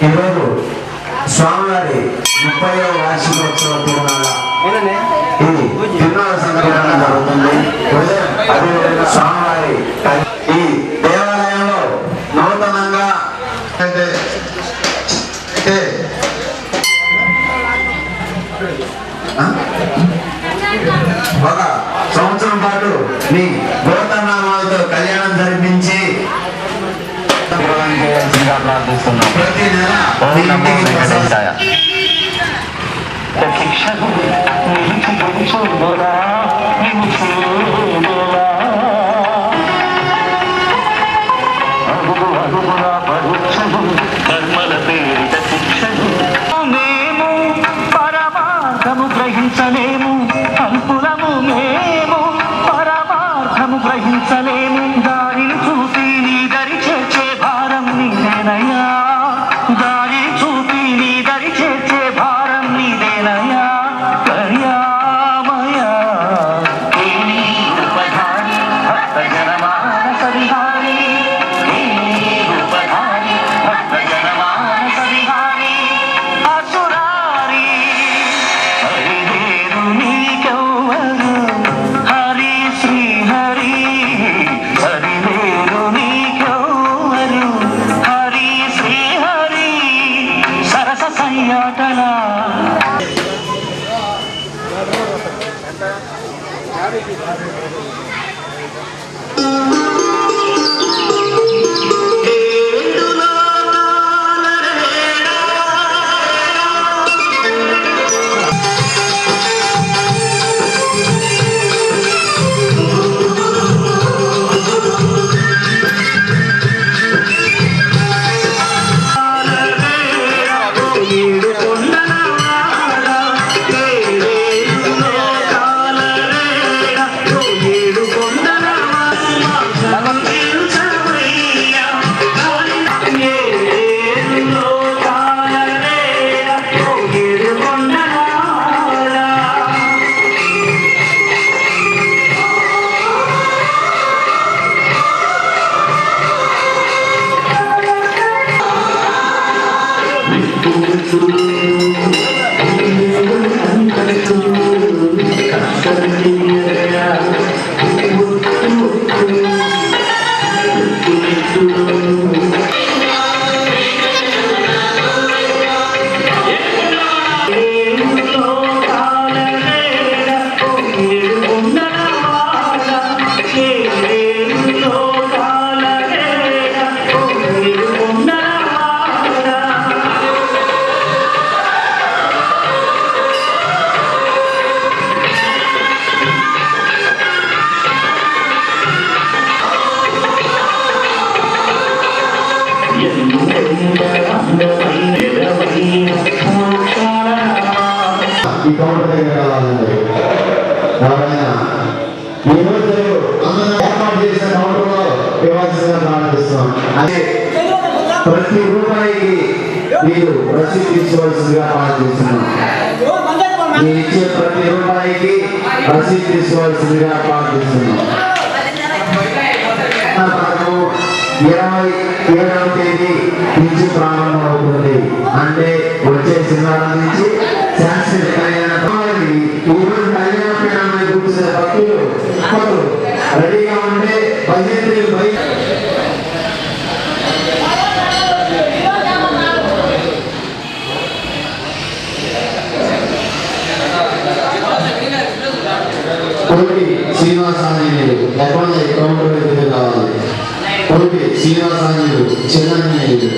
ఈరోజు స్వామివారి 30వ వార్షికోత్సవ తిరునాళ్ళ ఈ తిరునాళ్ళ సందర్భంగా జరుగుతుంది. అదేవిధంగా స్వామివారి ఈ దేవాలయంలో నూతనంగా ఒక సంవత్సరం పాటు మీ గోత్రనామాలతో కళ్యాణం జరిపించి ప్రతి నెల కర్మల పేరిట శిక్షను మేము పరమార్థము గ్రహించలేము, అల్పులము మేము పరమార్థము గ్రహించలేము. దారిని చూసి నీ దరి చేర్చే భారం నీదేనయ్యా, దారిని చూసి నీ దరి చేర్చే భారం నీదేనయ్యా. కర్యామయా ఉపధారి భక్త జనమానస విహారీ, ఉపధారి భక్త జనమానస విహారీ. అసురారి హరివేరు నీకెవ్వరు, హరి శ్రీ హరి హరివేరు నీకెవ్వరు, హరి శ్రీ హరి సరస సయ్యాటలా. ఈ కౌంటర్ దగ్గర రావాలండి. ఎవరైనా ఈ రోజు అందరూ ఏర్పాటు చేసిన కౌంటర్లో ఇవ్వాల్సిందిగా ప్రారంభిస్తున్నాం. అదే ప్రతి రూపాయికి మీరు రసీదు తీసుకోవాల్సిందిగా ప్రారంభిస్తున్నాం. మీరు ఇచ్చే ప్రతి రూపాయికి రసీదు తీసుకోవాల్సిందిగా ప్రారంభిస్తున్నాం. 27వ తేదీ నుంచి ప్రారంభమవుతుంది. అంటే వచ్చే శనివారం నుంచి శాస్త్రీయ కళ్యాణ ఈరోజు కళ్యాణ పీఠాన్ని కూర్చునే భక్తులు రెడీగా ఉంటే భజంత్రులు బయట శ్రీనివాసాంజనేయులు ఎక్కడ కౌంటర్ దగ్గర కావాలి. కొడుకు శ్రీనివాసాంజనేయులు చిన్నాంజనేయులు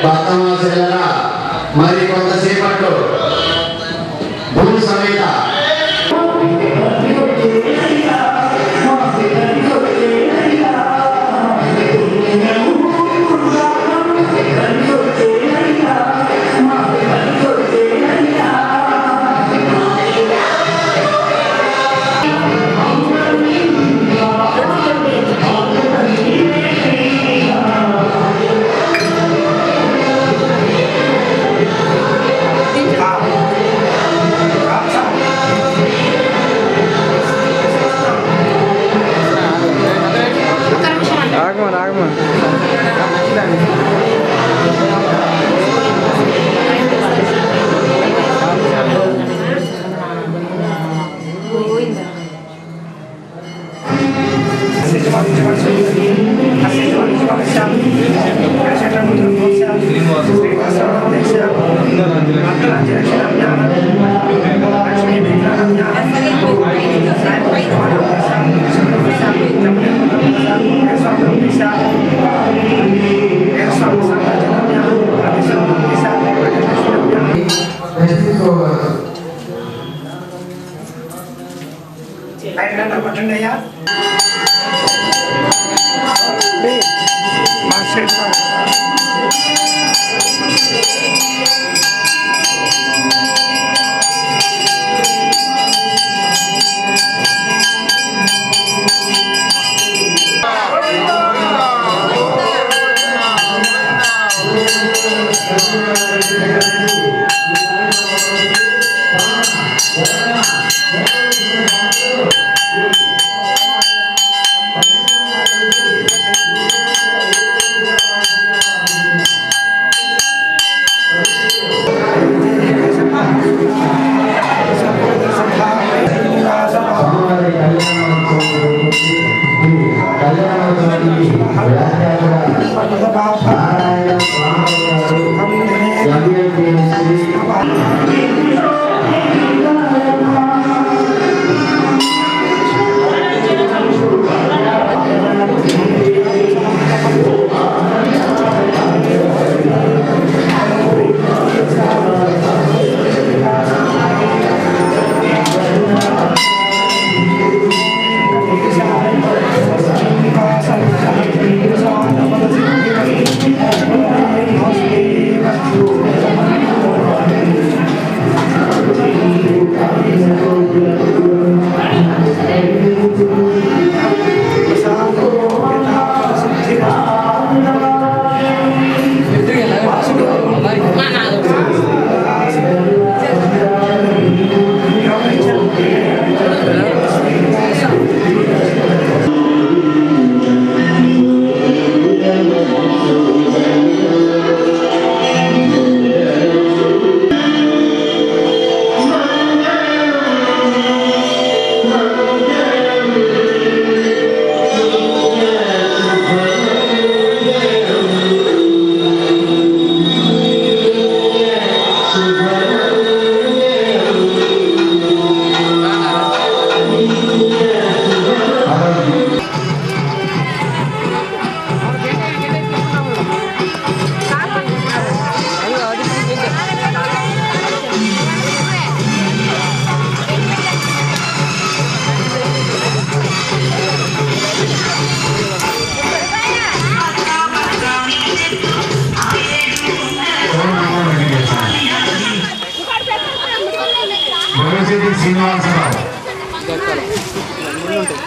భక్తమాసరా మరి కొంతసేపట్లో భూమి సమేత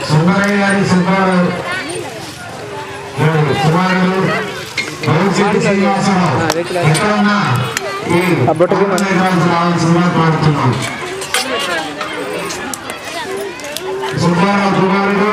సుందరయ్య గారి సుబ్బారావు కుమారుడు భవిష్యత్తు శ్రీనివాసరావు ఎక్కడున్నా ఈ రావాల్సిందిగా కోరుతున్నాం. సుబ్బారావు కుమారుడు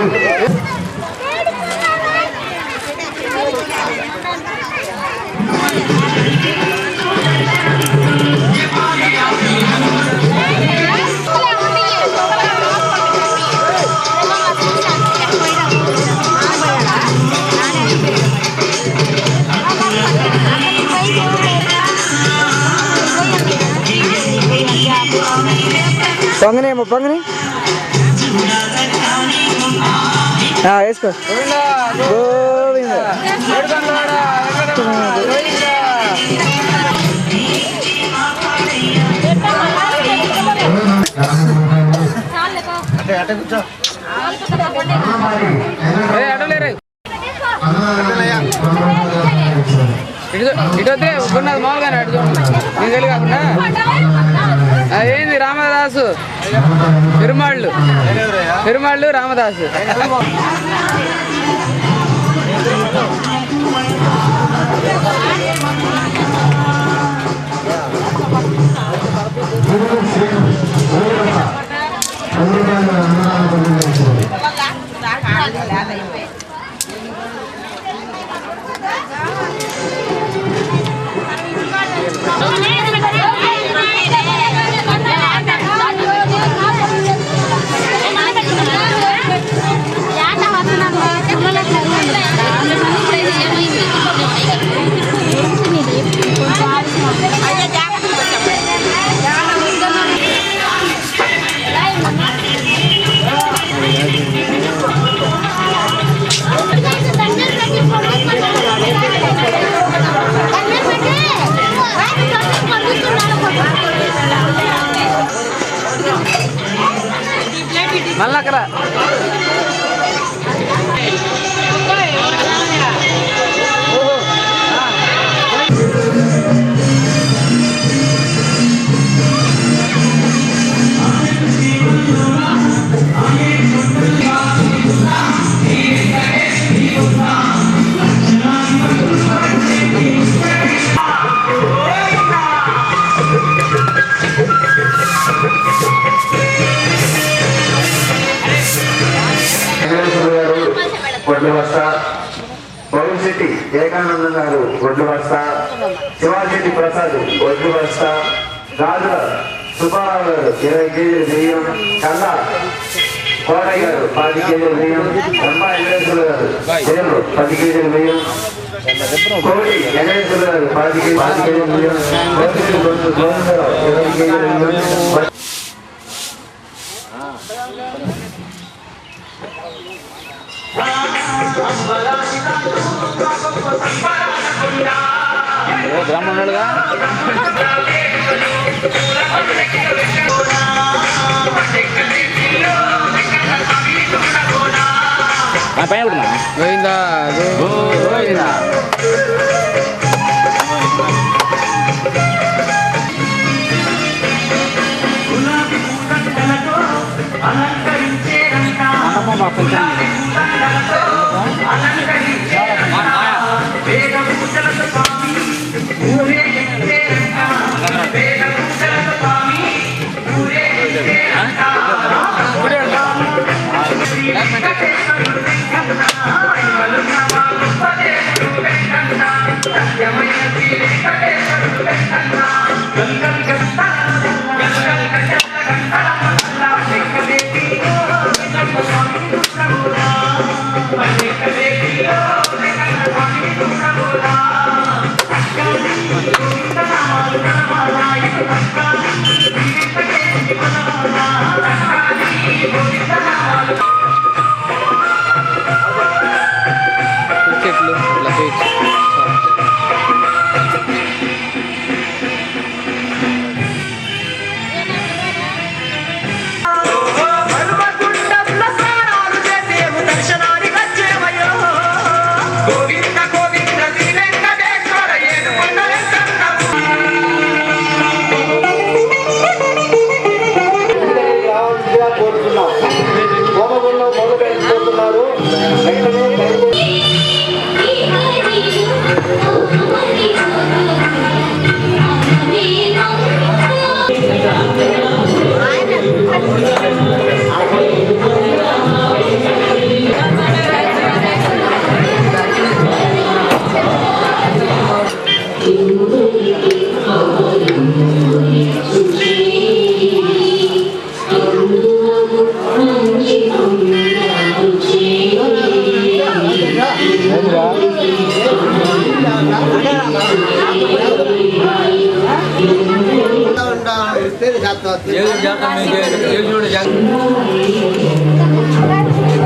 పొంగనేమో పొంగని వేసుకో గోవింద అడలేరు ఇటు వద్దే ఉన్నది మామూలుగానే అటు చూడండి నేను తెలియ కాకుండా అదేంది రామదాసు పెరుమాళ్ళు రామదాసు మళ్ళీ అక్కడ ఒడ్లు వస్తా, భవిష్యత్తి ఏకానందం గారు ఒడ్లు వస్తా, శివాశెట్టి ప్రసాద్ ఒడ్లు వస్తా, రాజుల సుబ్బారావు గారు 20 కేజీలు బియ్యం, కల్లా కోటయ్య గారు 10 కేజీలు బియ్యం, రంభా వెంకటేశ్వర గారు 10 కేజీలు బియ్యం, కోటి వెంకటేశ్వర గారు 10 కేజీలు బియ్యం, గోవిందరావు 20 కేజీలు బియ్యం. బ్రాహ్మణుడుగా పైన గోవిందా గోవిందా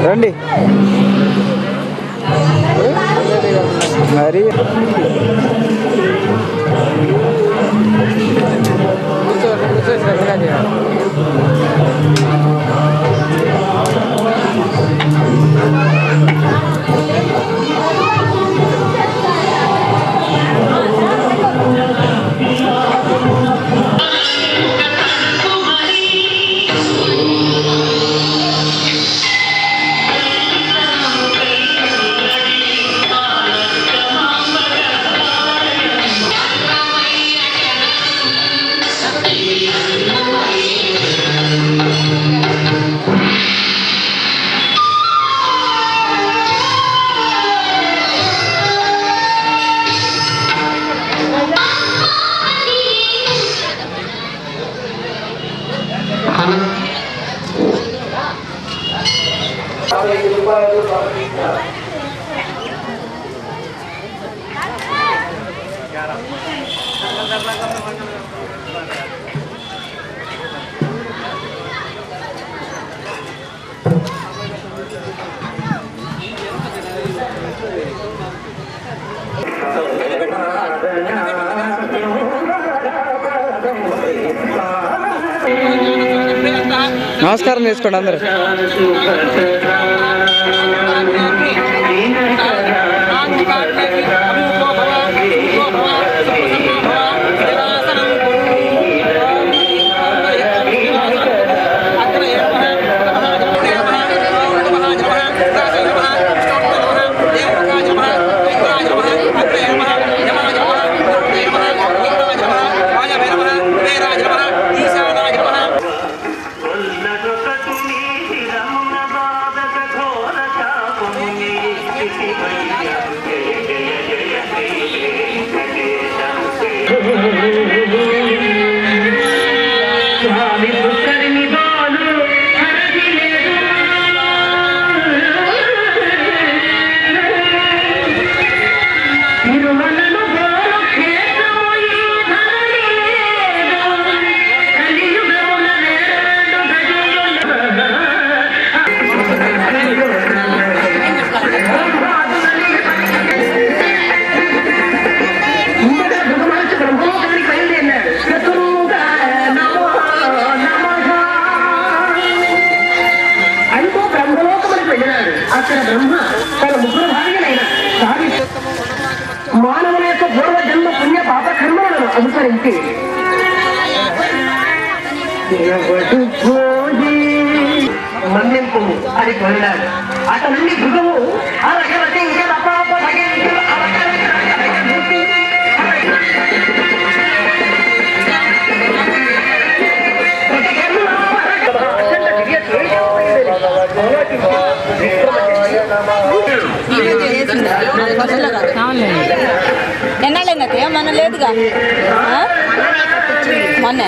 రండి మరి కూర్చో శ్రద్ధగా చేయాలి. నమస్కారం చేసుకోండి అందరు. అక్కడ బ్రహ్మ తన ముగ్గురు భార్యలైన మానవుల యొక్క పూర్వ జన్మ పుణ్య పాప కర్మలను అనుసరించి మన్యంపు అని కోరినాడు. అటు నుండి భృగము ఎన్నాళ్ళైందకి మన లేదుగా మొన్న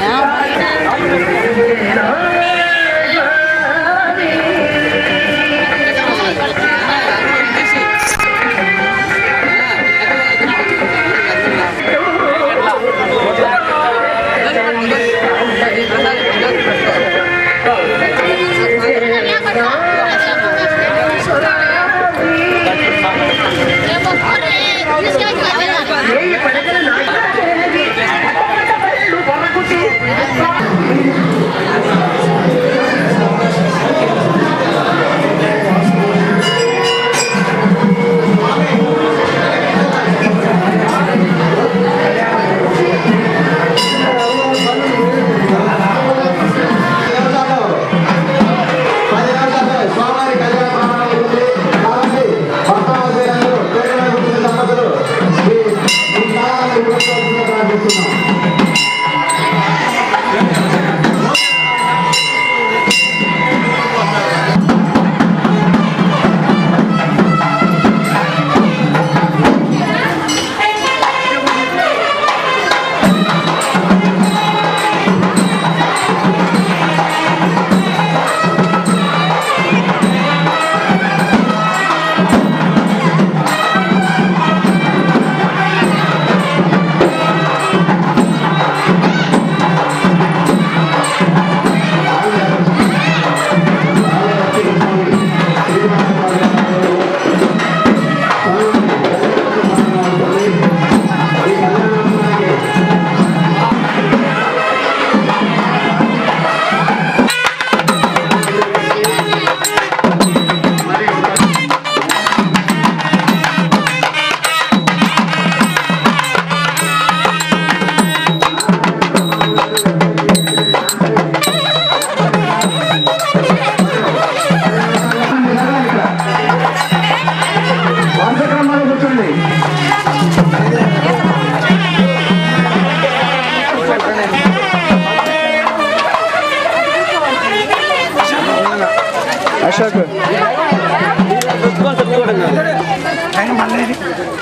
అశోక్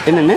ఏంటండి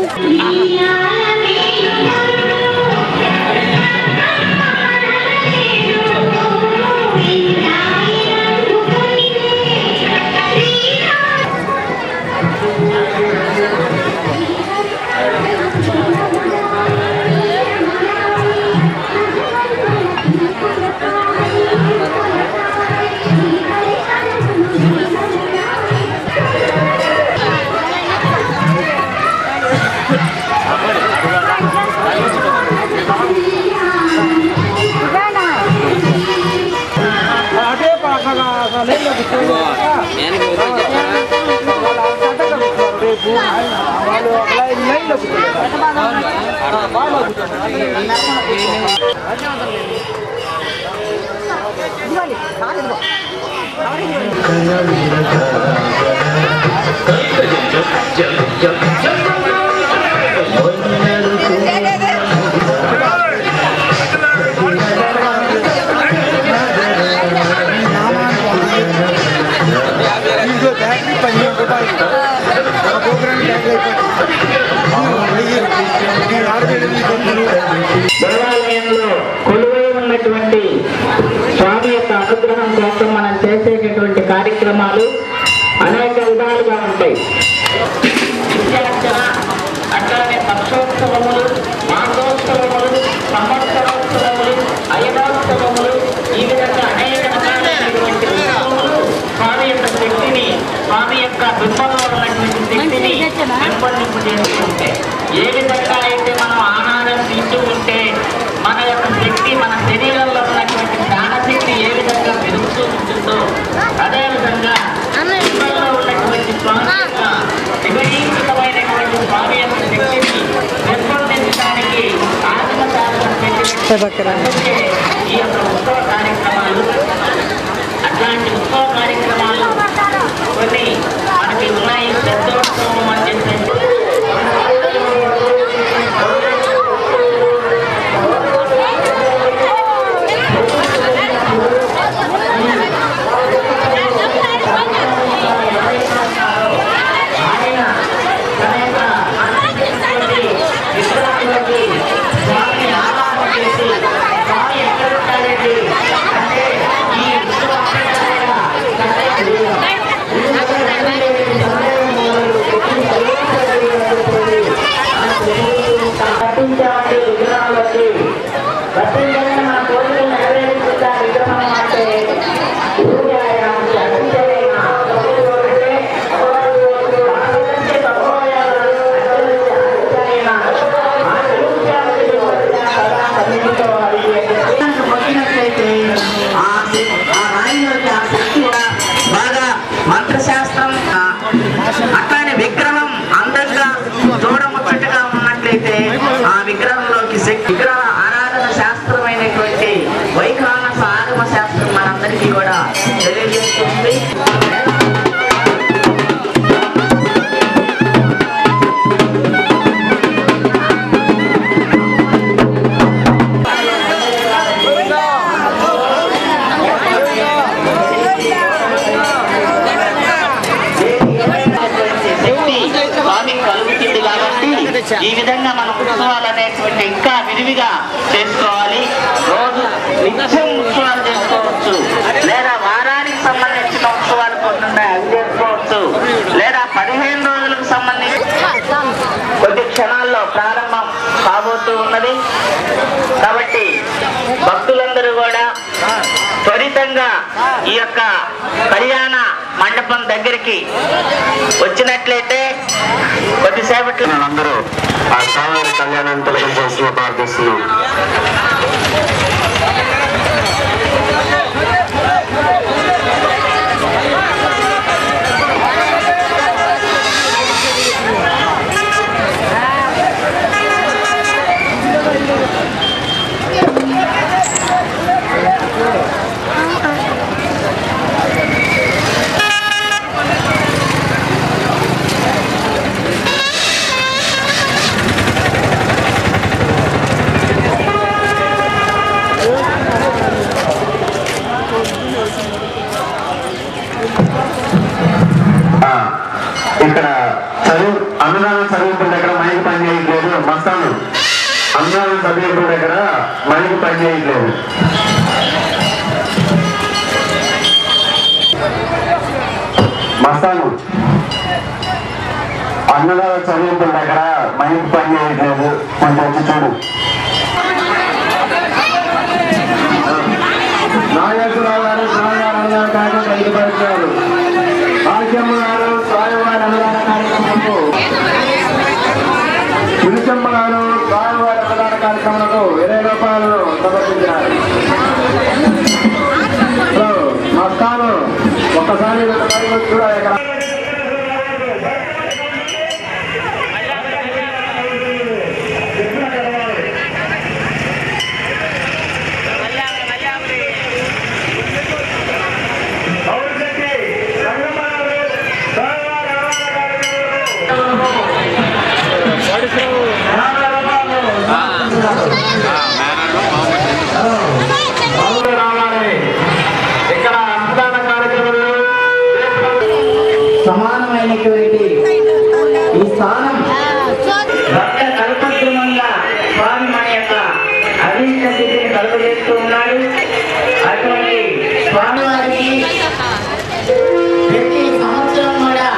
దేవాలయంలో కొలువై ఉన్నటువంటి స్వామి యొక్క అనుగ్రహం కోసం మనం చేసేటటువంటి కార్యక్రమాలు అనేక విధాలుగా ఉంటాయి. విద్యార్చన, అట్లానే పక్షోత్సవములు, మాసోత్సవములు, సంవత్సరోత్సవములు, అయనోత్సవములు, ఈ విధంగా అనేక రకాలైనటువంటి ఉత్సవములు స్వామి యొక్క శక్తిని, స్వామి యొక్క బింబంలో ఉన్నటువంటి శక్తిని పెంపొందింపు చేస్తూ ఉంటాయి. ఏ విధంగా అయితే మనం ఆహారం తింటూ ఉంటే మన యొక్క శక్తి, మన శరీరంలో ఉన్నటువంటి ప్రాణశక్తి ఏ విధంగా పెరుగుతూ ఉంటుందో అదేవిధంగా బింబంలో ఉన్నటువంటి స్వామి యొక్క నిగడీకృతమైనటువంటి స్వామి యొక్క శక్తిని పెంపొందించడానికి ఆత్మ సాధన పెట్టినట్టు ఈ యొక్క ఉత్సవ కార్యక్రమాలు, అట్లాంటి ఉత్సవ కార్యక్రమాలు కొన్ని మనకి ఉన్నాయి. పెద్దోత్సవం అని చెప్పేసి మంత్రశాస్త్రం అట్లానే విగ్రహం అందంగా చూడముచ్చటగా ఉన్నట్లయితే ఆ విగ్రహంలోకి శక్తి, విగ్రహ ఆరాధన శాస్త్రమైనటువంటి వైఖానస ఆగమ శాస్త్రం మనందరికీ కూడా తెలియజేస్తుంది. ఈ విధంగా మన ఉత్సవాలు అనేటువంటి ఇంకా విరివిగా చేసుకోవాలి. రోజు నిత్యం ఉత్సవాలు చేసుకోవచ్చు, లేదా వారానికి సంబంధించిన ఉత్సవాలు కొన్ని ఉన్నాయి, అవి చేసుకోవచ్చు, లేదా 15 రోజులకు సంబంధించి కొద్ది క్షణాల్లో ప్రారంభం కాబోతూ ఉన్నది. కాబట్టి భక్తులందరూ కూడా త్వరితంగా ఈ యొక్క కళ్యాణ మండపం దగ్గరికి వచ్చినట్లయితే కొద్దిసేపట్లో అందరూ ఆ స్వామి కళ్యాణాన్ని తొలగించాల్సిన ప్రార్థిస్తున్నాం. Thank you. ఇక్కడ అన్నదానం చదివింపుల దగ్గర మైకి పని చేయట్లేదు. మస్తాను అన్నదానం చదివింపుల దగ్గర మైకి పని చేయట్లేదు. మస్తాను అన్నదానం చదివింపుల దగ్గర మైకి పని చేయట్లేదు. కొంచెం వచ్చి చూడు. నాగేశ్వరరావు గారు స్వామివారి కార్యక్రమం బయటపడుతున్నారు. భాగ్యమ్మ గారు స్వామివారి అన్నదాన కార్యక్రమంలో, పురుషమ్మ గారు స్వామివారి అన్నదాన కార్యక్రమంలో 20 రూపాయలు సమర్పించారు. మస్తాను ఒక్కసారి కూడా సమానమైనటువంటి ఈ స్థానం భక్త కల్పద్రుమంగా స్వామి మన యొక్క అభిష్ట స్థితిని కలుగజేస్తూ ఉన్నాడు. అటువంటి స్వామివారికి ప్రతి సంవత్సరం కూడా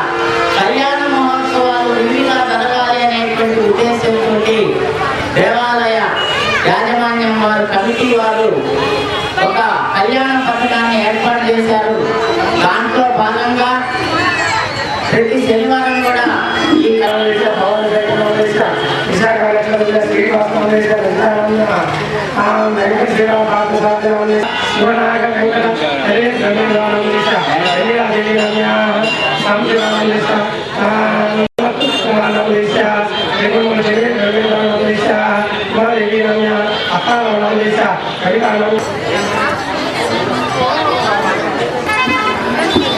కళ్యాణ మహోత్సవాలు విధిగా జరగాలి అనేటువంటి ఉద్దేశంతో దేవాలయ యాజమాన్యం వారు, కమిటీ వారు ఒక కళ్యాణ పథకాన్ని ఏర్పాటు చేశారు. దాంట్లో భాగంగా ప్రతి శనివారం కూడా ఈ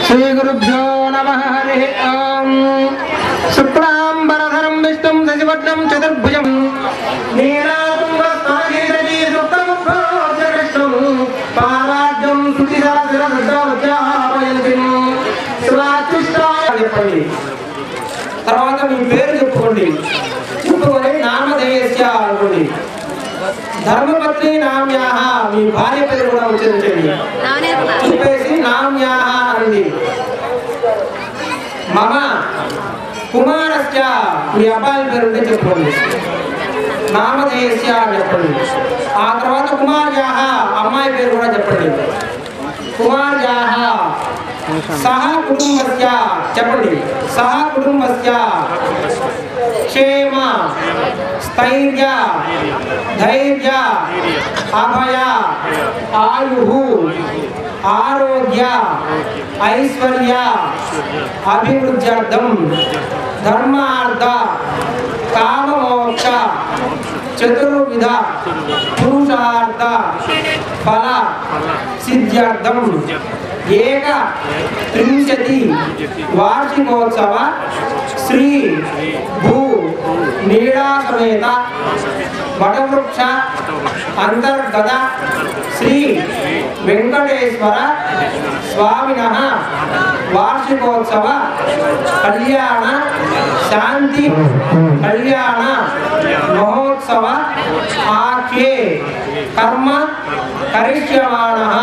శ్రీ గురుభ్యో నమః. హరి ఓం. శుక్లాంబరధరం విష్ణుం శశివర్ణం చతుర్భుజం నీలాంబరం పారాజ్యం చెప్పండి. తర్వాత మీ పేరు చెప్పుకోండి. చెప్పుకొని నామధేయస్య అనుకోండి. ధర్మపత్ని నామ్యాహ, మీ భార్య పేరు కూడా ఉచ్చరించండి. చెప్పేసి నామ్యాహ అనండి. మమ కుమారస్య, మీ అబ్బాయి పేరు ఉంటే చెప్పుకోండి. నామధేయస్య అని చెప్పండి. ఆ తర్వాత కుమార్యాహ, అమ్మాయి పేరు కూడా చెప్పండి. కుమార్యాహ సహ కుటుంబస్య చెప్పండి. సహ కుటుంబస్య క్షేమ స్థైర్య ధైర్య అభయ ఆయు ఆరోగ్య ఐశ్వర్య అభివృద్ధ్యర్థం ధర్మార్థ కామమోక్ష చతుర్విధ పురుషార్థ ఫల సిద్ధ్యర్థం ఏక 30 వార్షికోత్సవ శ్రీ భూ నీడా సమేత వటవృక్ష అంతర్గత శ్రీ వెంకటేశ్వర స్వామినః వార్షికోత్సవ కళ్యాణ శాంతి కళ్యాణ మహోత్సవ ఆఖ్యే కర్మ కరిష్యమాణః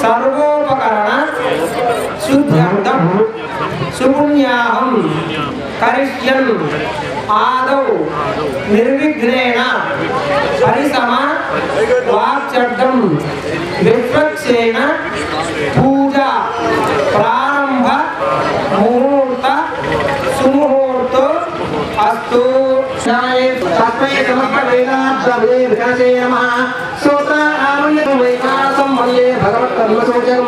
సర్వోపకరణ శుద్ధ్యర్థం సుపుణ్యాహం కరిష్యన్ ఆదౌ నిర్విఘ్నేన పరిసమ వాక్చర్ధం విశ్వక్సేన పూజ ప్రారంభ ముహూర్త సుముహూర్తో అస్తు. తస్మై సమస్తవేదార్థే వికసే నమః. సూత్ర ఆరుణ్యం వైకాసం వల్లే భగవత్కర్మసూచకం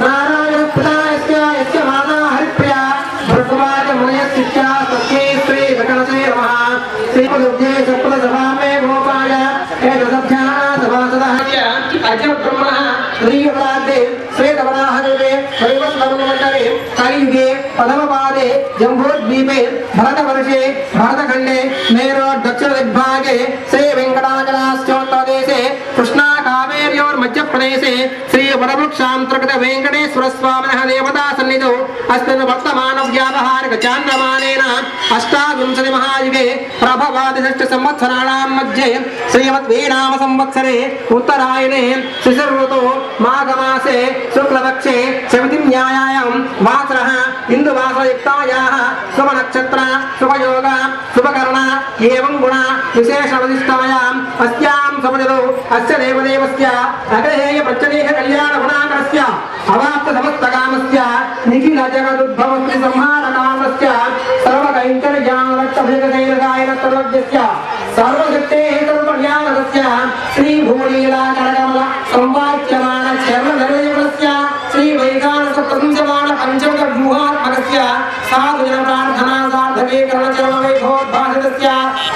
నారాయణ పితాయస్య యస్య మాతా హరిప్రియా భృగువాచ మునయస్య తస్మై శ్రీ వికసే నమః. శ్రీపదుర్జే సప్తసభామే గోపాయ ఏకసభ్యాః సభాసదః అజ బ్రహ్మణ శ్రీయుగాదే శ్వేతవరాహదే వైవస్వరమండరే కలియుగే పదమపాదే జంబూద్వీపే భరతవర్షే భరతఖండే మేరో దక్షిణ దిగ్భాగే శ్రీ వెంకటాచలాశ్చోత్తరదేశే కృష్ణా కావేర్యోర్మధ్యప్రదేశే శ్రీ వరవృక్షాంతర్గత వెంకటేశ్వర స్వామినః దేవతా సన్నిధౌ అస్మిన్ వర్తమాన వ్యావహారిక చాంద్రమానేన అష్టావింశతి మహాయుగే ప్రభవాది షష్ఠ సంవత్సరాణాం మధ్యే శ్రీమద్వేనామ సంవత్సరే ఉత్తరాయణే శిశిర్ఋతౌ మాఘమాసే శుక్లపక్షే శమితిన్యాయాయాం వాసరః ఇందువాసరయుక్తాయాః శుభనక్షత్ర శుభయోగ శుభకరణ ఏవం గుణ విశేషవదిష్టాయాం అస్యాం సమజలో అస్య దేవదేవస్య అగ్రహేయ ప్రత్యదేహ కళ్యాణ గుణాకరస్య అవాప్త సమస్తకామస్య నిఖిల జగదుద్భవస్య సంహారకామస్య సర్వకైంకర్యానవట్టభజగశైలగాయన సర్వజ్ఞస్య సర్వశక్తేః సర్వకళ్యాణకస్య శ్రీ భూలీలా కరకమల సంవాచ్యమాన చర్మధరయుగస్య శ్రీ వైఖానస ప్రపంచమాన పంచముఖ వ్యూహాత్మకస్య సాధుజన ప్రార్థనా సాధకే కర్ణచరణ వైభవోద్భాసితస్య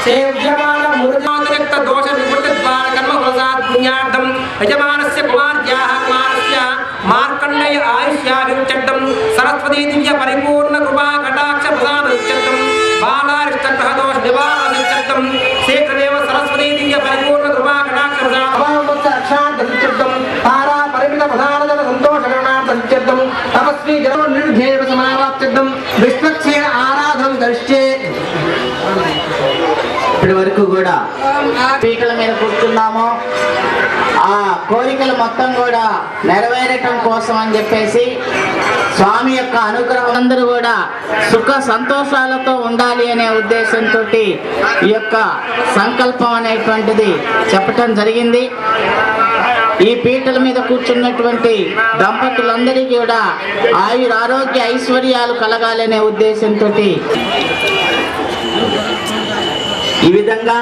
సేవ్యమాన మూర్జాతిరిక్త దోష నివృత్తి ద్వార కర్మ ఫలసాత్ పుణ్యార్థం యజమానస్య కుమార్యాః కుమారస్య మార్కండేయ ఆయుష్యాభివృద్ధ్యర్థం సరస్వతీ దివ్య పరిపూర్ణ కృపా కటాక్ష ప్రసాదనిత్యర్థం బాలారిష్టగ్రహ దోష నివారణనిత్యర్థం శీఘ్రమేవ సరస్వతీ దివ్య పరిపూర్ణ కృపా కటాక్ష ప్రసాదనిత్యర్థం తారా పరిమిత ప్రధానజన సంతోషకరణార్థనిత్యర్థం తపస్వి జనో నిర్ధేవ సమావాప్త్యర్థం విష్ణుక్షేణ ఆరాధనం దర్శే. ఇప్పటి వరకు కూడా పీటల మీద కూర్చున్నాము. ఆ కోరికలు మొత్తం కూడా నెరవేరటం కోసం అని చెప్పేసి స్వామి యొక్క అనుగ్రహం అందరూ కూడా సుఖ సంతోషాలతో ఉండాలి అనే ఉద్దేశంతో ఈ యొక్క సంకల్పం అనేటువంటిది చెప్పటం జరిగింది. ఈ పీటల మీద కూర్చున్నటువంటి దంపతులందరికీ కూడా ఆయురారోగ్య ఐశ్వర్యాలు కలగాలనే ఉద్దేశంతో ఈ విధంగా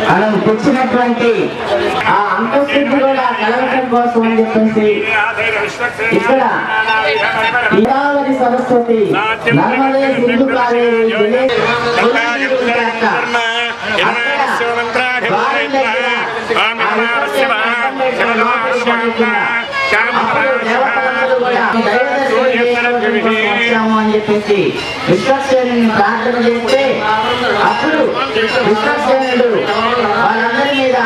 మనం తెచ్చినటువంటి ఆ అంతఃశుద్ధి కూడా కలగటం కోసం అని చెప్పేసి ఇక్కడ గోదావరి సరస్వతి నర్మదే సింధు కావేరి అని చెప్పేసి విశ్వసేనుని ప్రార్థన చేస్తే అప్పుడు విశ్వసేనుడు వాళ్ళందరి మీద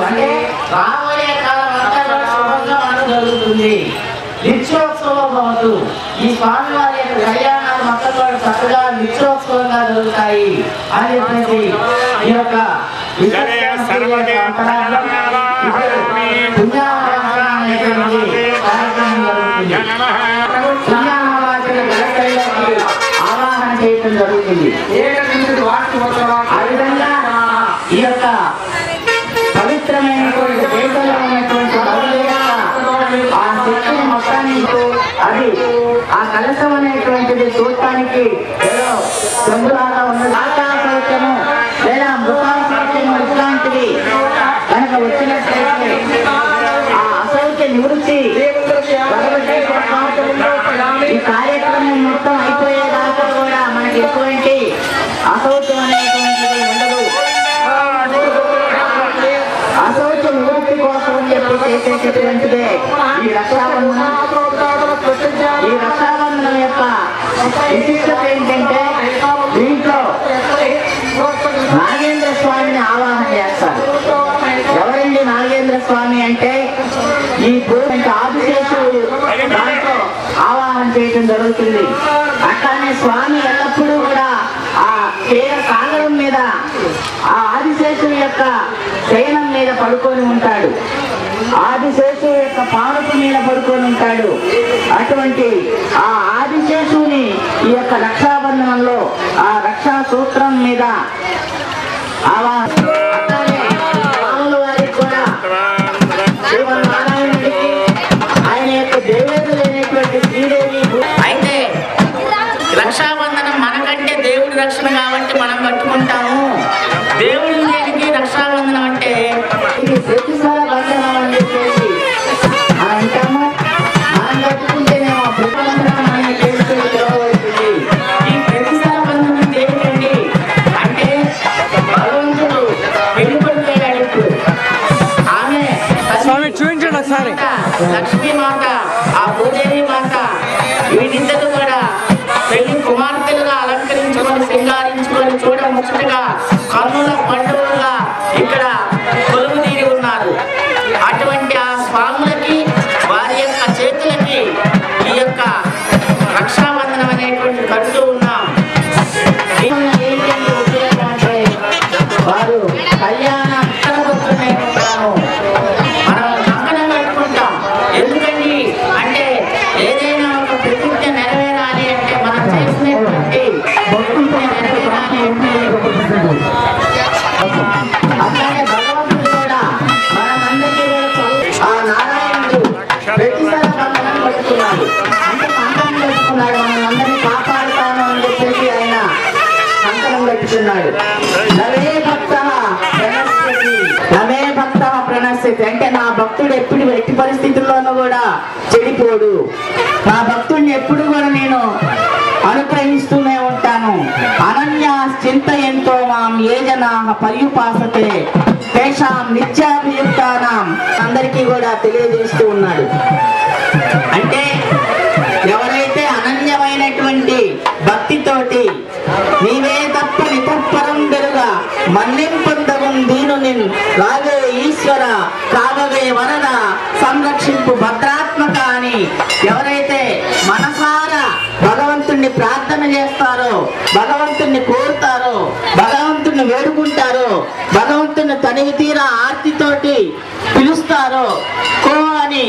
అంటే రాబోయే కాలం అంతా శుభంగా మనకు జరుగుతుంది. నిత్యోత్సవం భవతు. ఈ స్వామి వారి యొక్క కళ్యాణాలు మొత్తం కూడా చక్కగా నిత్యోత్సవంగా జరుగుతాయి అని చెప్పేసి ఈ యొక్క ఆవాహన చేయటం జరుగుతుంది. ఆ విధంగా ఈ యొక్క పవిత్రమైనటువంటి దేశంలో ఉన్నటువంటి ఆ శక్తిని మొత్తాన్ని అది ఆ కలశం అనేటువంటిది చూడటానికి ఏదో చంద్రులాగా ఉన్నది. ఆకాశము లేదా మృతాశౌక్యము ఇట్లాంటివి కనుక వచ్చినట్లయితే ఆ అసౌక్య నివృత్తి ఈ కార్యక్రమం మొత్తం అయిపోయేదాకా కూడా మనకి ఎటువంటి అసౌక్యం అనేటువంటిది ఉండదు. అసౌక్య నివృత్తి కోసం చెప్పి చేసేటటువంటిదే ఈ రక్షాబంధనం. ఈ రక్షాబంధనం యొక్క విశిష్టత ఏంటంటే దీంట్లో నాగేంద్ర స్వామిని ఆవాహన చేస్తారు. ఎవరండి నాగేంద్ర స్వామి అంటే ఈ ఆదిశేషుడు దాంట్లో ఆవాహన చేయడం జరుగుతుంది. అట్లానే స్వామి ఎల్లప్పుడూ కూడా ఆ తీర సాగరం మీద ఆ ఆదిశేషుడు యొక్క శయనం మీద పడుకొని ఉంటాడు. ఆదిశేషుడు యొక్క పానుపు మీద పడుకొని ఉంటాడు. అటువంటి ఆ ఆదిశేషుని ఈ యొక్క రక్షాబంధనంలో ఆ రక్షా సూత్రం మీద ఆవాహన. అట్లానే రాముల వారికి కూడా శ్రీమన్నారాయణుడికి ఆయన యొక్క దేవేతలైనటువంటి శ్రీదేవి. అయితే రక్షాబంధనం మనకంటే దేవుడి రక్షణ కాబట్టి మనం కట్టుకుంటాము. దేవుడి దేనికి రక్షాబంధనం అంటే ఇది ప్రతిసార బంధనం అని చెప్పేసి అంటాము. మనం కట్టుకుంటేనేమో ప్రతిబంధనం అనే తెలుస్తుంది. ఈ ప్రతిసార బంధనం దేనికండి అంటే భగవంతుడు వెళ్ళిపోయాడు. ఆమె చూపించండి ఒకసారి. లక్ష్మీ మాత, ఆ భూదేవి మాత వీటిద్దరు కూడా పెళ్లి కుమార్తెలుగా అలంకరించుకొని సింగారించుకొని అంటున్నాడు. నమే భక్త ప్రణశ్యతి, నమే భక్త ప్రణశ్యతి అంటే నా భక్తుడు ఎప్పుడు ఎట్టి పరిస్థితుల్లోనూ కూడా చెడిపోడు. నా భక్తుడిని ఎప్పుడు కూడా నేను అనుగ్రహిస్తూనే ఉంటాను. అనన్య చింతయంతో మాం ఏ జనాః పర్యుపాసతే తేషాం నిత్యాభియుక్తానాం అందరికీ కూడా తెలియజేస్తూ ఉన్నాడు. అంటే ఎవరైతే అనన్యమైనటువంటి భక్తితోటి నీవే తప్ప నితప్పరం వెలుగా మన్నింపొందగుం దీనుని రావే ఈశ్వర కావవే వరద సంరక్షింపు భద్రాత్మక అని ఎవరైతే మనసారా భగవంతుణ్ణి ప్రార్థన చేస్తారో, భగవంతుణ్ణి కోరుతారో, భగవంతుణ్ణి వేడుకుంటారో, భగవంతుని తనివి తీరా ఆర్తితోటి పిలుస్తారో, కో అని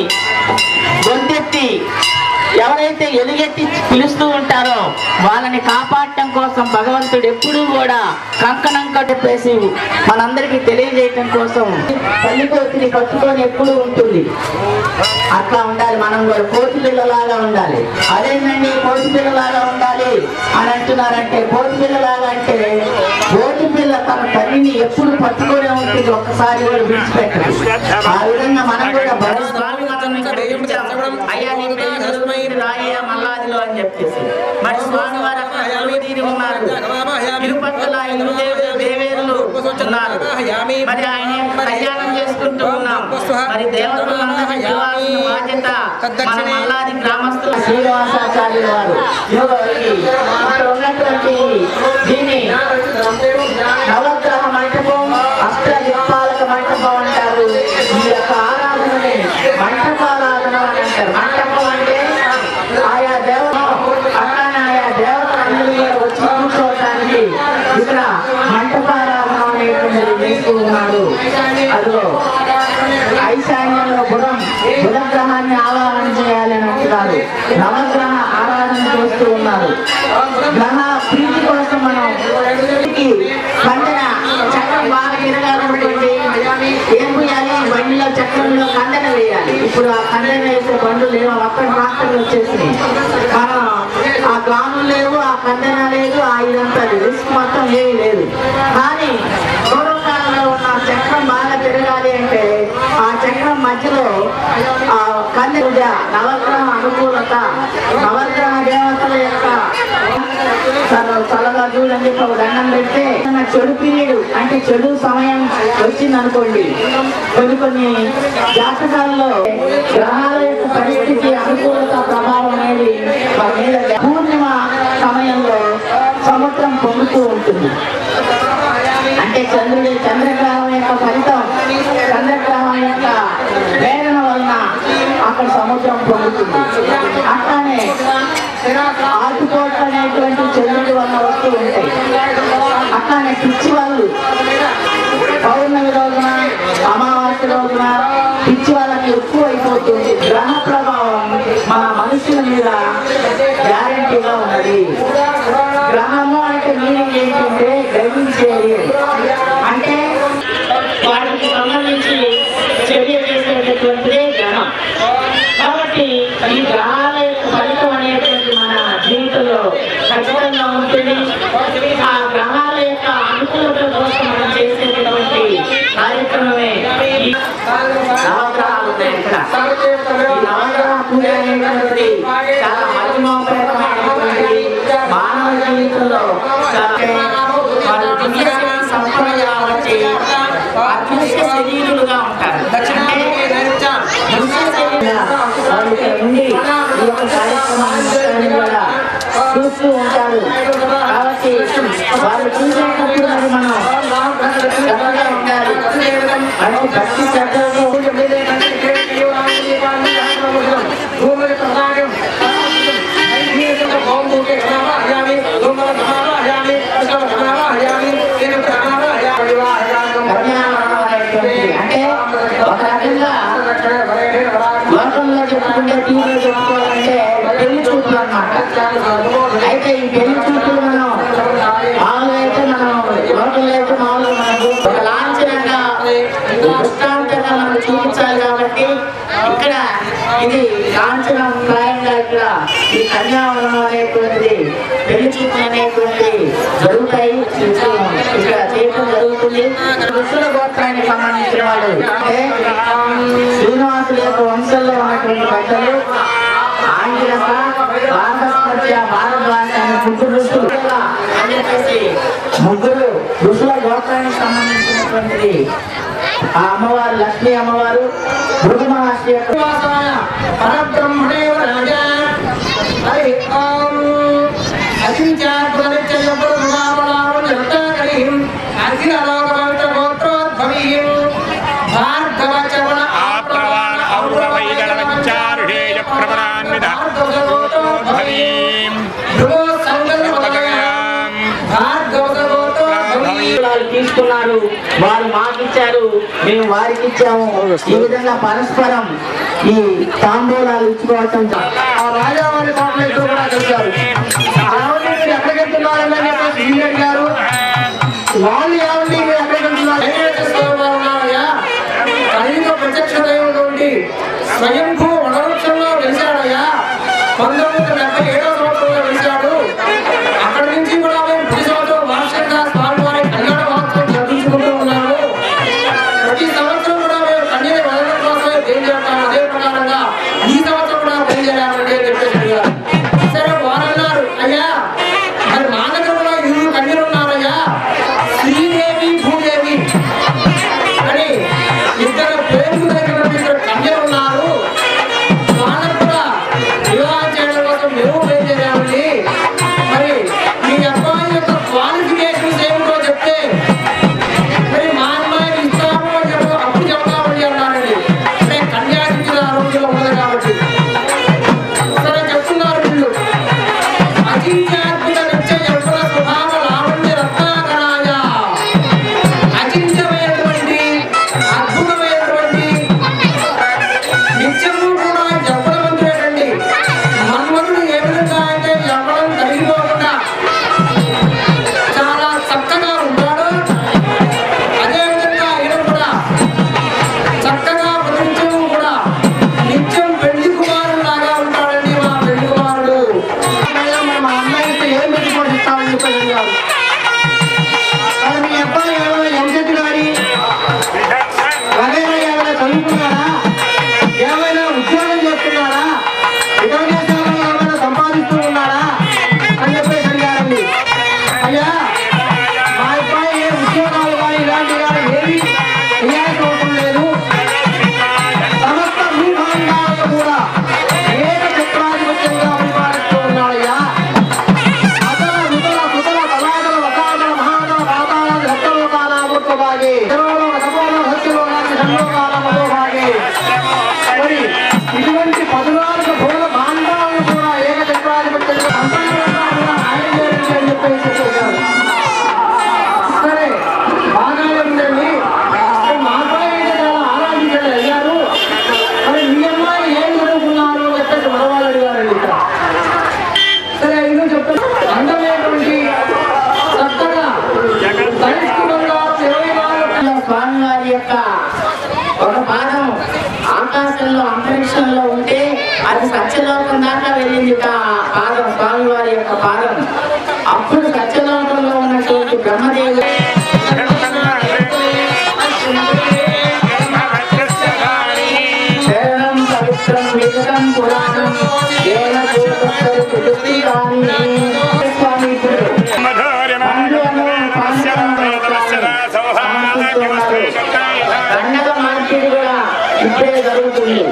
గొంతెత్తి ఎవరైతే ఎలుగెత్తి పిలుస్తూ ఉంటారో వాళ్ళని కాపాడటం కోసం భగవంతుడు ఎప్పుడూ కూడా కంకణం కట్టేసి మనందరికీ తెలియజేయటం కోసం తల్లి కోతిని పట్టుకొని ఎప్పుడూ ఉంటుంది. అట్లా ఉండాలి, మనం కూడా కోతి పిల్లలాగా ఉండాలి. అదేనండి కోతి పిల్లలాగా ఉండాలి అని అంటున్నారంటే, కోతి పిల్లలాగా అంటే కోతి పిల్ల తన తల్లిని ఎప్పుడు పట్టుకొని ఉంటుంది, ఒక్కసారి కూడా విడిచిపెట్టదు. ఆ విధంగా మనం కూడా అయ్యా రాయ మల్లాదిలో అని చెప్పేసి మరి స్వామి వారు అక్కడ ఉన్నారు. తిరుపతిలో దేవేరులు ఉన్నారు. మరి ఆయన కళ్యాణం చేసుకుంటూ ఉన్నాం. మరి దేవతలందరికీ ఇవ్వాల్సిన బాధ్యత మన మల్లాది గ్రామస్తుల శ్రీనివాసాచార్యుల వారు ఇక్కడ ఉన్నటువంటి దీన్ని నవగ్రహ మంటపం, అష్టదిక్పాలక మంటపం అంటారు. ఈ యొక్క ఆరాధనని మంటపారాధన అని అంటారు. మంటపం అంటే ఆయా దేవతలందరూ వచ్చి కూర్చోవడానికి ఇక్కడ మంటపారాధన అనేటువంటిది చేస్తూ ఉన్నాడు. అదో ఐశాన్యంలో బుధగ్రహాన్ని ఆవాహన చేయాలని అంటున్నారు. నవగ్రహ ఆరాధన చేస్తూ ఉన్నారు. గ్రహ ప్రీతి కోసం మనం కందన చక్రం బాగా తిరగాలనుకోండి, ఏం చేయాలి? బండిలో చక్రంలో కందన వేయాలి. ఇప్పుడు ఆ కందన వేసే బండ్లు లేవు, అక్కడ ట్రాక్టర్లు వచ్చేసినాయి. మనం ఆ గ్రామం లేవు, ఆ కందన లేదు, ఆ ఇదంతా రిస్క్ మొత్తం ఏమీ లేదు. కానీ పూర్వకాలంలో ఉన్న చక్రం బాగా తిరగాలి అంటే ఆ చక్రం మధ్యలో ఆ కందె నవగ్రహ అనుకూలత, నవగ్రహ దేవతల యొక్క చల్లగా చూడని చెప్పి ఒక దండం పెడితే చెడు పీరియడ్ అంటే చెడు సమయం వచ్చింది అనుకోండి, కొన్ని జాతకాల్లో గ్రహాల యొక్క పరిస్థితి అనుకూలత ప్రభావం అనేది పూర్ణిమ సమయంలో సముద్రం పొందుతూ ఉంటుంది. అంటే చంద్రగ్రహం యొక్క ఫలితం, చంద్రగ్రహం యొక్క ప్రేరణ వలన అక్కడ సముద్రం పొందుతుంది. అట్లానే ఆటుపోట్లు అనేటువంటి చంద్రుడి వలన వస్తూ ఉంటాయి. అట్లానే పిచ్చి వాళ్ళు పౌర్ణమి రోజున, అమావాస్య రోజున పిచ్చి వాళ్ళకి ఎక్కువ అయిపోతుంది. గ్రహ ప్రభావం మన మనుషుల మీద గ్యారెంటీగా ఉన్నది. గ్రహము అంటే మీనింగ్ ఏంటంటే గ్రహించేది, అంటే వాటికి సంబంధించి చర్య చేసేటటువంటిదే గ్రహం. కాబట్టి ఈ గ్రహాల యొక్క ఫలితం అనేటువంటి మన జీవితంలో ఖచ్చితంగా ఉంటుంది. ఆ గ్రహాల యొక్క అనుకూలత కోసం మనం చేసేటటువంటి కార్యక్రమమే ఈ నవగ్రహాలు ఉన్నాయి. ఇక్కడ ఈ నవగ్రహ పూజ అనేటువంటిది చాలా మహిమోపేతమైనటువంటిది. మానవ జీవితంలో సంపూర్ణంగా వచ్చి అదృశ్య శరీరులుగా ఉంటారు. చూస్తూ ఉంటారు. కాబట్టి వాళ్ళు చూసేటప్పుడు మరి మనం ఉండాలి. అంటే భక్తి శ్రద్ధలతో అంటే ఒక రకంగా లోకంలో చెప్పుకుంటే టీవీలో చెప్పుకోవాలంటే పెళ్లి చూపులు అన్నమాట. అయితే ఈ పెళ్లి చూపులు మనం మామూలుగా అయితే లోకంలో అయితే మామూలుగా మనకు ఒక లాంఛనంగా దృష్టాంతంగా మనం చూపించాలి. కాబట్టి ఇక్కడ ఇది లాంఛనం ప్రాయంగా ఇక్కడ ఈ కన్యావరణం అనేటువంటిది పెళ్లి పెళ్లి చూపులు అనేటువంటి జరుగుతాయి, ఇక్కడ చేయడం జరుగుతుంది. ఋషుల గోత్రానికి సంబంధించిన వాళ్ళు అంటే శ్రీనివాసుల యొక్క వంశంలో ఉన్నటువంటి పెద్దలు ఆంగిరస, భారతస్పత్య, భారద్వాజ అనే ముగ్గురు ఋషుల గోత్రానికి సంబంధించినటువంటిది. ఆ అమ్మవారు లక్ష్మీ అమ్మవారు భృగు మహర్షి యొక్క పరబ్రహ్మణేవ రాజా హరి ఓం తీసుకున్నారు, వారు మాకిచ్చారు, మేము వారికి ఇచ్చాము. ఈ విధంగా పరస్పరం ఈ తాంబూలాలు ఇచ్చుకోవటం. ఆ రాజావారి కోటలు కూడా కలిశారు. ఎక్కడికి వెళ్తున్నారని చెప్పేసి అడిగారు. వాళ్ళు ఏమండి మీరు ఎక్కడికి వెళ్తున్నారు? కలియుగ ప్రత్యక్ష దైవం స్వయంభూ వనవృక్షంలో వెలిశాడయ్యా. 1977వ సంవత్సరంలో వెలిశాడు. అక్కడి నుంచి కూడా మేము ప్రతి సంవత్సరం వార్షికంగా స్వామివారి కళ్యాణ మహోత్సవం జరిపించుకుంటూ ఉన్నాము. ప్రతి సంవత్సరం కూడా మేము కన్యని వదలడం కోసమే బయలుదేరుతాము. అదే ప్రకారంగా ఈ సంవత్సరం కూడా బయలుదేరామంటే చెప్పేసి అడిగారు. సరే వారన్నారు, అయ్యా మరి మా దగ్గర కూడా ఇరువురు కన్యలు ఉన్నారయ్యా, శ్రీదేవి భూదేవి అని ఇద్దరు పేరు దగ్గర ఇద్దరు కన్యలు ఉన్నారు. వాళ్ళకు కూడా వివాహం చేయడం కోసం మేము బయలుదేరామండి. మరి మీ అబ్బాయి యొక్క క్వాలిఫికేషన్స్ ఏమిటో చెప్తే మరి మా అమ్మాయిని ఇస్తాము అని చెప్పి అప్పుడు చెప్తామని అన్నారండి. అంటే కన్యాదిత్యుల ఆరోగ్యంలో ఉన్నది కాబట్టి సరే చెప్తున్నారు వీళ్ళు. అచింత్యాద్భుత నిత్య యవ్వన స్వభావ లావణ్య రత్నాకరాయ, అచింత్యమైనటువంటి అద్భుతమైనటువంటి నిత్యము కూడా యవ్వనవంతుడేనండి. మన్మధుడు ఏ విధంగా అయితే యవ్వనం కలిగిపోకుండా చాలా చక్కగా ఉంటాడు, అదేవిధంగా ఈయన కూడా చక్కగా ప్రపంచం కూడా నిత్యం పెళ్లి కుమారుడు లాగా ఉంటాడండి. మా పెళ్లి కుమారుడు మా అమ్మాయికి ఏం పెట్టుకోడిస్తామని చెప్పి అడిగారు. మరి మీ అబ్బాయి ఏమైనా ఎంసెట్ గారి వగైరా ఏమైనా చదువుకున్నారా, ఏమైనా ఉద్యోగం చేస్తున్నారా, ఇతర దేశాల్లో ఏమైనా సంపాదిస్తూ ఉన్నారా అని చెప్పేసి అడిగారండి. అయ్యా మా అబ్బాయి ఏ ఉద్యోగాలు కానీ ఇలాంటి కానీ ఏమి చేయాల్సి అవసరం లేదు. సమస్త భూభాండాలను కూడా ఏక చక్రాధిపత్యంగా పరిపాలిస్తూ ఉన్నాడయ్యా. అతల వితల సుతల తలాదల వకాదల మహాదల పాతాళాది సప్తలోకాల అమృతభాగే సర్వలోక సపోలో సత్యలోకాన్ని సంలోకాల మధోభాగే. మరి ఇటువంటి 14 భూల భాండాలను కూడా ఏక చక్రాధిపత్యంగా సంపన్నంగా కూడా ఆయన చేయండి అని చెప్పేసి చెప్పేశారు. సరే బాగానే ఉందండి. మా అబ్బాయి అయితే చాలా ఆరాధించాడు అయ్యారు. మరి మీ అమ్మాయి ఏం చదువుకున్నారు అని చెప్పేసి మరవాళ్ళు అడిగారండి ఇక్కడ. సరే ఇది చెప్తాను. అందమైనటువంటి చక్కగా పరిష్కృతంగా 24 స్వామివారి యొక్క ఒక పాదం ఆకాశంలో అంతరిక్షంలో ఉంటే అది సత్యలోకం దాకా వెళ్ళింది. పాదం స్వామివారి యొక్క పాదం. అప్పుడు సత్యలోకంలో ఉన్నటువంటి బ్రహ్మదేవుడు శరణం పవిత్రం విగతం పురాణం ఏన స్వామి ఇప్పుడు పండగ మార్పిడి కూడా ఇప్పుడే జరుగుతుంది.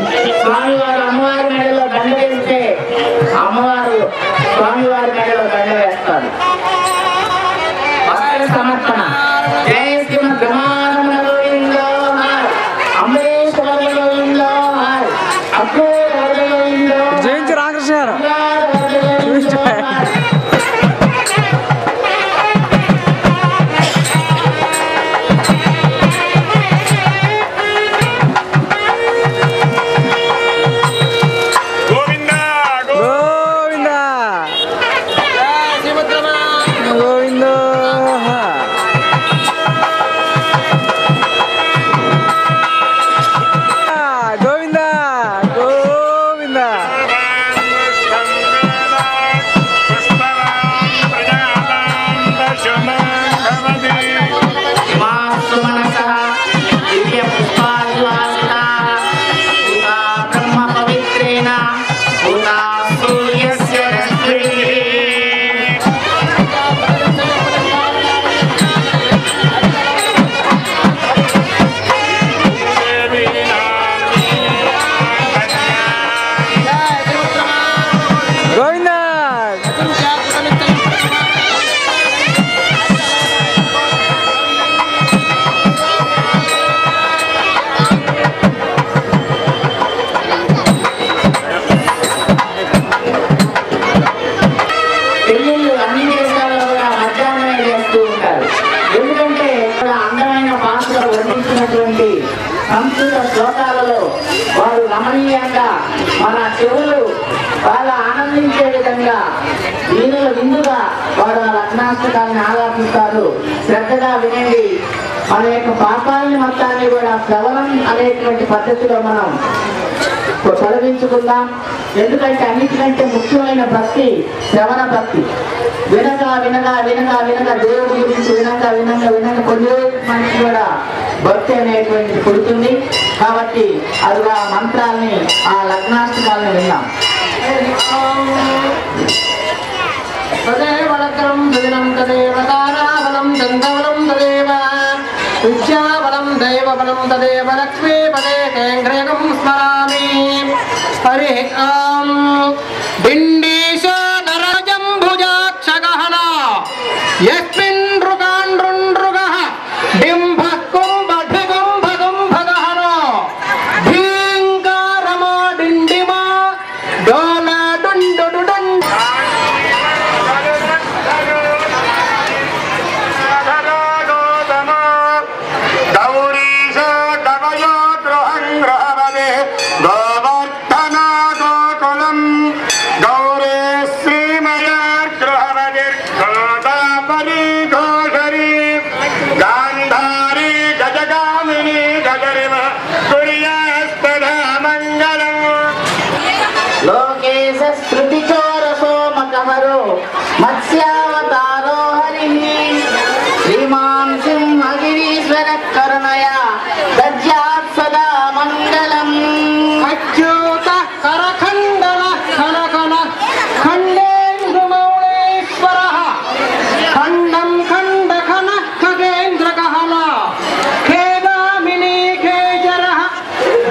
స్వామివారు అమ్మవారి మెడలో దండ వేస్తే అమ్మవారు స్వామివారి మెడలో దండ వేస్తారు. వస్త్ర సమర్పణ. జయ శ్రీమద్ బ్రహ్మానంద గోవిందో హర్, అంబరీశ్వర గోవిందో హర్, అక్రూర గోవిందో హర్, జయించు రామకృష్ణ గారు. గోవిందో హర్. గోవిందా సంస్కృత శ్లోకాలలో వారు రమణీయంగా మన చెవులు చాలా ఆనందించే విధంగా వీరుల విందుగా వారు ఆ లగ్నాష్టకాన్ని ఆలాపిస్తారు. శ్రద్ధగా వినండి. మన యొక్క పాపాలని మొత్తాన్ని కూడా శ్రవణం అనేటువంటి పద్ధతిలో మనం తొలగించుకుందాం. ఎందుకంటే అన్నిటికంటే ముఖ్యమైన భక్తి శ్రవణ భక్తి. వినగా వినగా వినగా వినగా దేవుడి గురించి వినగా వినగా వినగా కొన్ని రోజులు మనకి కూడా భక్తి అనేటువంటిది పుడుతుంది. కాబట్టి అది ఆ మంత్రాల్ని ఆ లగ్నాష్టకాలను విన్నాం. తదేవ లగ్నం దినం తదేవ తారాబలం చంద్రబలం తదేవ విద్యాబలం దైవబలం తదేవ లక్ష్మీ పదే కేంద్రేకం స్మరామి. హరి ఓం. డిండీశ నరజంభుజాక్షగహన యస్మిన్ నృగాండ్రుండ్రుగః డింభః కుంభధిగుంభగుంభగహన భీంకారమా డిండిమా డోల డుండుడుడుం. లోకేశ శృతి చోరసో మకహరో మత్స్యావతారో హరిః శ్రీమాన్ సింహగిరీశ్వర కరుణయ దద్యాత్ సదా మంగళం. అచ్యుత కరఖండన కనకన ఖండేంద్రమౌళేశ్వర ఖండం ఖండఖన ఖగేంద్రగహన ఖేదామిని ఖేజర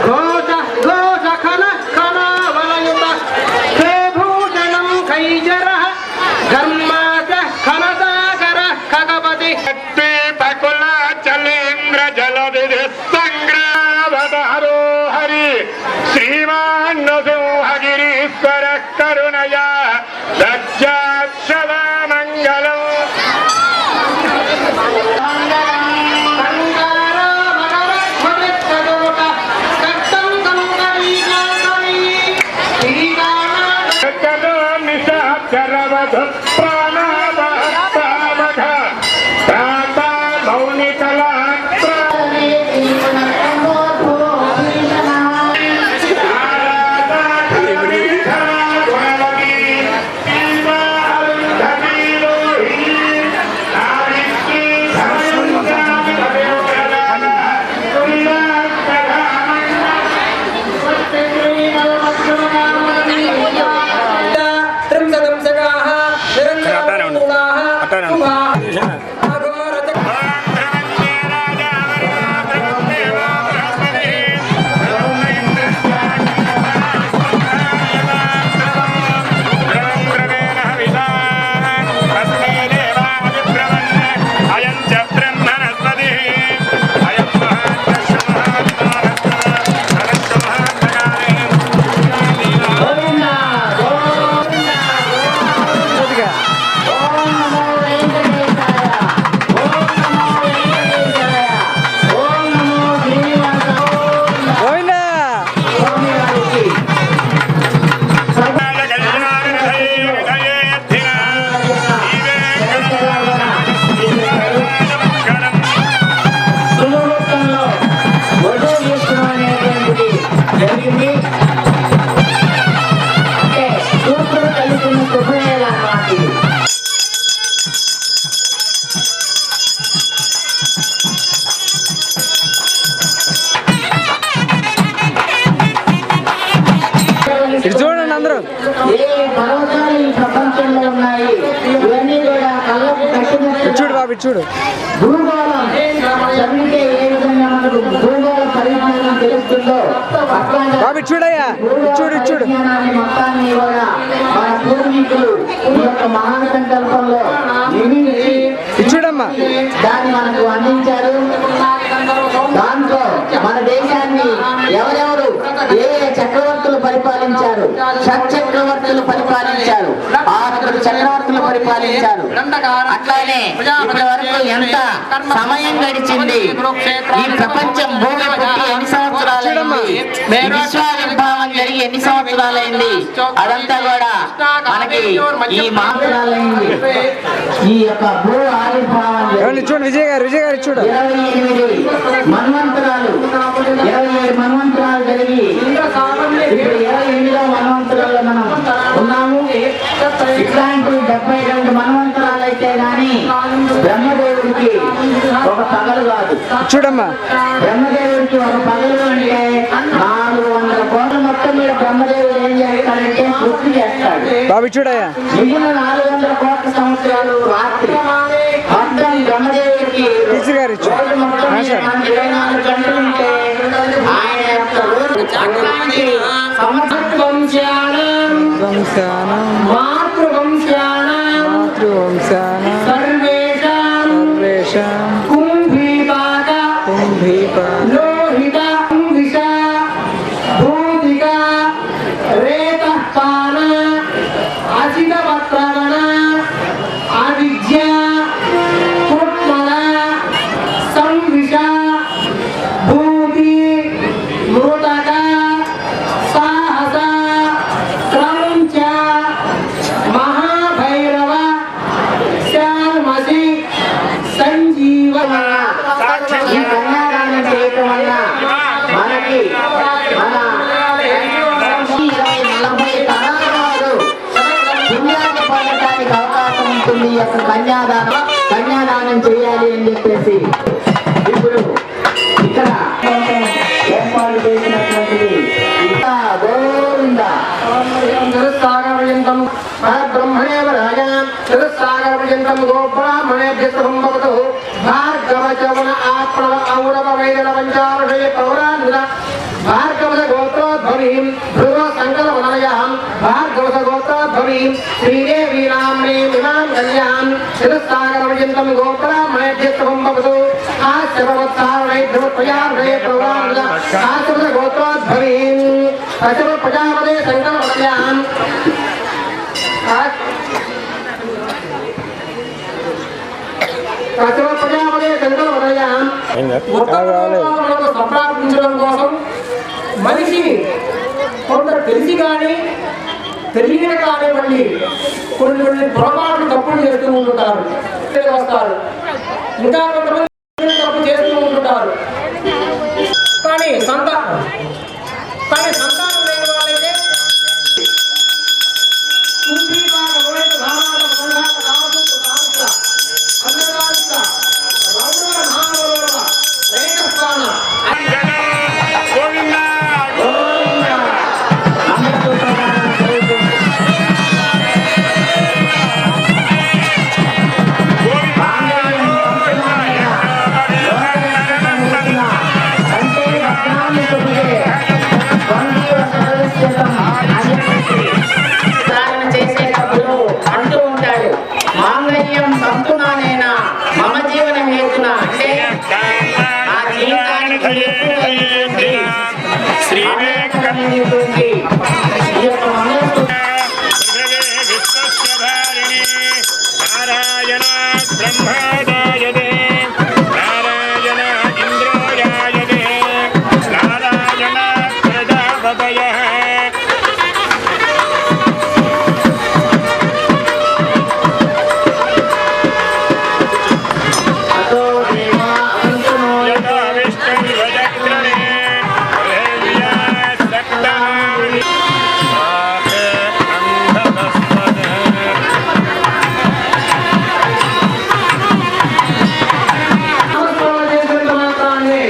ఘోష ఘోషఖన ఖనావలయుత ఖేభూషణం ఖైజర ఘర్మాచ ఖనసాగర ఖగపతి పకుల చలేంద్ర జల సంగ్రావతారో హరి శ్రీమాన్ సింహగిరీశ్వర కరుణయా దజ్జాక్షదా మంగళం. నిశాచరవధు ప్రాణావహ ప్రాతా మౌనితలాత్ర ఇటు చూడండి అందరూ. ఏ పర్వతాలు ఈ ప్రపంచంలో ఉన్నాయి ఇవన్నీ కూడా కళ్ళకు కట్టినట్టు చూడు బాబు, చూడు. భూగోళం చదివితే ఏ విధంగా మనకు భూగోళ పరిజ్ఞానం తెలుస్తుందో అట్లాగే బాబు చూడయ్యా, చూడు చూడు. పరిజ్ఞానాన్ని మొత్తాన్ని కూడా మన పూర్వీకులు ఈ యొక్క మహాసంకల్పంలో నిర్మించి చూడమ్మా, దాన్ని మనకు అందించారు. దాంట్లో మన దేశాన్ని ఎవరెవరు ఏ చక్రవర్తులు పరిపాలించారు? షట్చక్రవర్తులు పరిపాలించారు, 6 చక్రవర్తులు పరిపాలించారు. అట్లానే ఇప్పటి వరకు ఎంత సమయం గడిచింది? ఈ ప్రపంచం భూమి పుట్టి ఎన్నిసార్లు విశ్వావిర్భావం జరిగి ఎన్ని సంవత్సరాలైంది? అదంతా కూడా మనకి ఈ మాత్రాలైంది. ఈ యొక్క భూ ఆవిర్భావం చూడండి విజయ్ గారు చూడ 28 మన్వంతరాలు 27 మన్వంతరాలు జరిగి ఇప్పుడు 28వ మన్వంతరాల్లో మనం ఉన్నాము. ఇట్లాంటి 72 మన్వంతరాలు అయితే గాని బ్రహ్మదేవుడికి ఒక పగలు కాదు. చూడమ్మా, బ్రహ్మదేవుడికి ఒక పగలు అంటే 400 కోట్ల మొత్తం మీద బ్రహ్మదేవుడు ఏం చేస్తాడంటే పూర్తి చేస్తాడు. బాబు చూడయ్యా, మిగిలిన 400 కోట్ల సంవత్సరాలు రాత్రి. మొత్తం బ్రహ్మదేవుడికి టీచర్ గారు రోజు మొత్తం మీద 24 గంటలు ఉంటే ఆయన యొక్క రోజు అట్లాంటి సంవత్సరం మాతృవంశానం సర్వేషాం కుంభీపాక లోహిత విష భూతిక రేతపాన అసిత పత్రగణ అవిద్య కుట్మల సంవిష భూతి మృతక సాహస క్రమంచ మహాభైరవ శ్యామసి సంజీవన. ఈ కన్యాదానం చేయటం వల్ల మనకి మన 40 తరాల వారు పుణ్యాన్ని పొందడానికి అవకాశం ఉంటుంది. ఈ యొక్క కన్యాదానం చేయాలి అని చెప్పేసి ఇప్పుడు ఇక్కడ ఏర్పాటు చేసినటువంటిది గోవింద బ్రహ్మణేవ రాజా చతుస్సాగర పర్యంతం గోబ్రాహ్మణేభ్యస్తమం భవతు భార్గవ చవన ఆప్రవ ఔరవ వైదల పంచారుషే పౌరాన్విత భార్గవస గోత్రోద్భవీం ధ్రువ సంకలవనయాం భార్గవస గోత్రోద్భవీం శ్రీదేవీ నామ్నీం ఇమాం కన్యాం చతుస్సాగర పర్యంతం గోబ్రాహ్మణేభ్యస్తమం భవతు ఆశ్రవత్సారణై ధ్రువత్వయారుషే పౌరాన్విత ఆశ్రవస గోత్రోద్భవీం అశ్వ ప్రజాపదే సంకలవనయాం సంప్రాప్తించడం కోసం మనిషి కొంత తెలిసి కానీ తెలియక కానివ్వండి కొన్ని పొరపాట్లు తప్పులు చేస్తూ ఉంటుంటారు, వస్తారు. ఇంకా కొంతమంది తప్పు చేస్తూ ఉంటుంటారు. కానీ సంతానం లేని వాళ్ళైతే చేసేటప్పుడు అంటూ ఉంటాడు, మాంగళ్యం సంతునానేనా మమ జీవన హేతున. అంటే ఆ జీవితానికి నారాయణ బ్రహ్మదాయదే నారాయణ ఇంద్రోయాయదే నారాయణ ప్రజాపతయ మాత్రాన్ని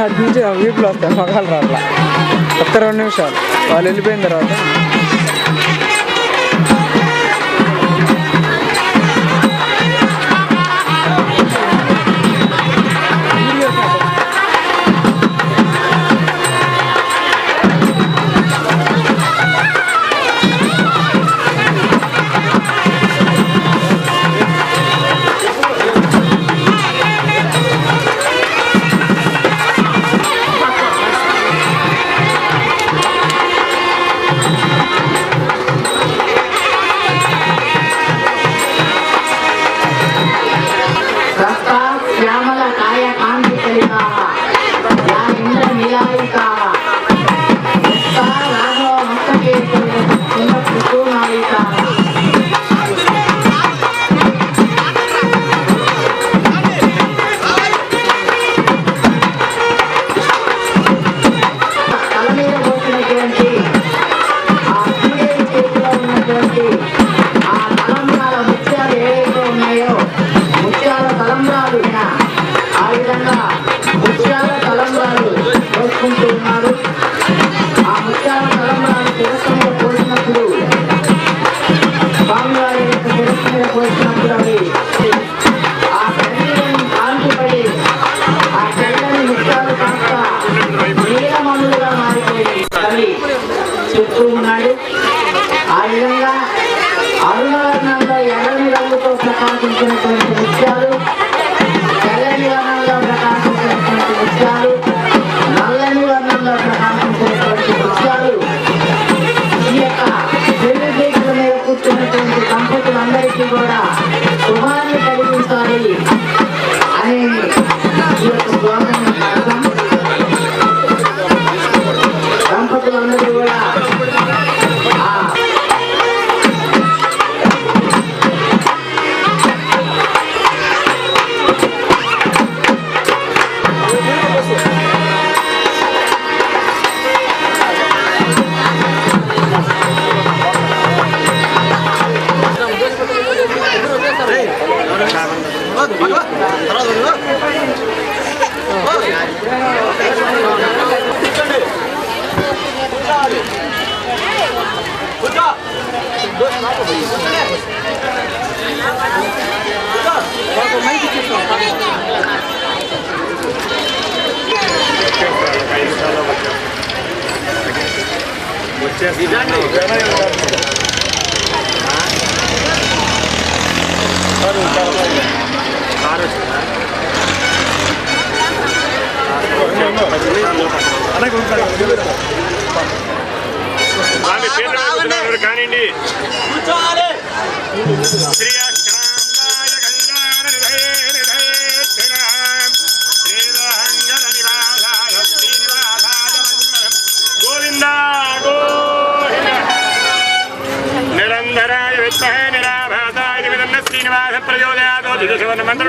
అటు నుంచి వీపులు వస్తాయి మొగాలు రాట్లా ఒక్క 2 నిమిషాలు వాళ్ళు వెళ్ళిపోయిన తర్వాత చెప్తూ ఉన్నాడు. ఆ విధంగా అరుణవర్ణంలో ఎర్రని రంగుతో ప్రకాశించినటువంటి ముత్యాలు, తెల్లని వర్ణంలో ప్రకాశించినటువంటి ముత్యాలు, నల్లని వర్ణంలో ప్రకాశించినటువంటి ముత్యాలు ఈ యొక్క పెళ్లి చేతుల మీద కూర్చున్నటువంటి దంపతులందరికీ కూడా శుభాన్ని కలిగించాలి అనే ఈ యొక్క స్లోగన్ అర్థం. దంపతులందరూ కూడా కానివ్వండి. గోవిందా గోవింద నిరంతరాయ విద్మహే నిరాభాసాయ శ్రీనివాస ప్రచోదయాత్ మంత్ర